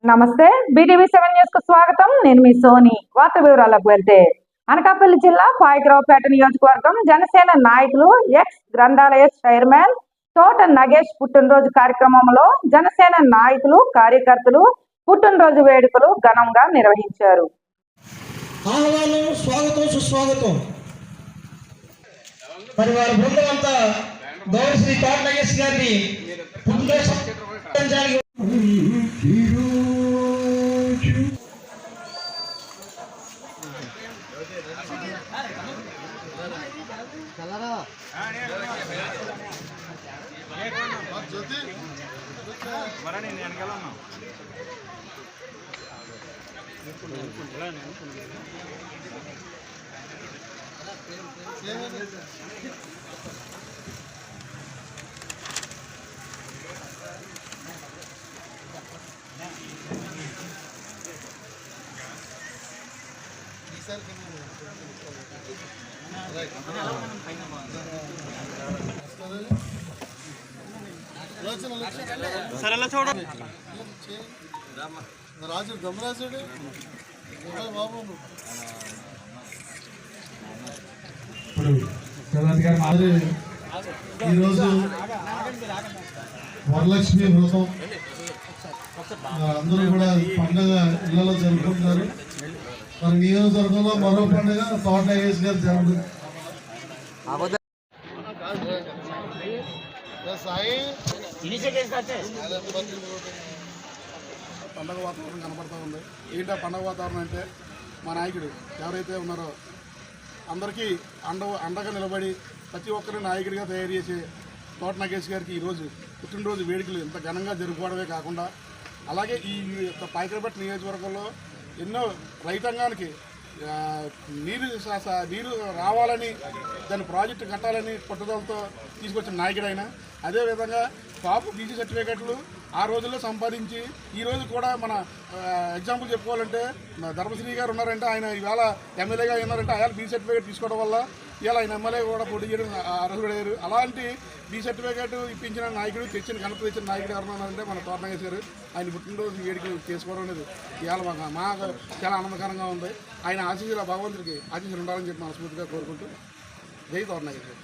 నమస్తే BTV 7 news కు స్వాగతం. నేను మీ సోని. వార్త వివరాలకు వెళ్తే అనకాపల్లి జిల్లా పాయకరావుపేట నియోజకవర్గం జనసేన నాయకులు ఎక్స్ గ్రంథాలయ చైర్మన్ తోట నగేష్ పుట్టినరోజు కార్యక్రమంలో జనసేన నాయకులు కార్యకర్తలు పుట్టినరోజు వేడుకలు ఘనంగా నిర్వహించారు. పరివార బృందం అంతా గౌరవ శ్రీ తోట నగేష్ గారిని రాజు గమరాజుడు బాబు ఈరోజు వరలక్ష్మి వ్రతం అందరూ కూడా పండుగ ఇళ్లలో జరుపుకుంటున్నారు. మన నియోజకవర్గంలో మరో పండుగ తోట నగేష్ గారు జరుగుతుంది. పండగ వాతావరణం కనపడుతూ ఉంది. ఏంటో పండగ వాతావరణం అంటే మా నాయకుడు ఎవరైతే ఉన్నారో అందరికీ అండగా నిలబడి ప్రతి ఒక్కరిని నాయకుడిగా తయారు చేసే తోట నగేష్ గారికి ఈరోజు పుట్టినరోజు వేడుకలు ఇంత ఘనంగా జరుపుకోవడమే కాకుండా అలాగే ఈ పాయకరావుపేట నియోజకవర్గంలో ఎన్నో రైతాంగానికి నీరు రావాలని దాని ప్రాజెక్టు కట్టాలని పట్టుదలతో తీసుకొచ్చిన నాయకుడు ఆయన. అదేవిధంగా టాప్ బీసీ సర్టిఫికెట్లు ఆ రోజుల్లో సంపాదించి ఈరోజు కూడా మన ఎగ్జాంపుల్ చెప్పుకోవాలంటే ధర్మశ్రీ గారు ఉన్నారంటే ఆయన ఈవేళ ఎమ్మెల్యేగా ఉన్నారంటే ఆయన బీ సర్టిఫికేట్ తీసుకోవడం వల్ల ఇవాళ ఆయన ఎమ్మెల్యే కూడా పోటీ చేయడం అర్హుడయ్యారు. అలాంటి బీ సర్టిఫికేట్ ఇప్పించిన నాయకుడు ఘనత తెచ్చిన నాయకుడు ఎవరున్నారంటే మన తోట నగేష్ గారు. ఆయన పుట్టినరోజు వేడుకలు చేసుకోవడం అనేది ఇవాళ మాకు చాలా ఆనందకరంగా ఉంది. ఆయన ఆశీస్సులు భగవంతుడికి ఆశీస్సులు ఉండాలని చెప్పి మనస్ఫూర్తిగా కోరుకుంటూ జై తోట నగేష్ గారు.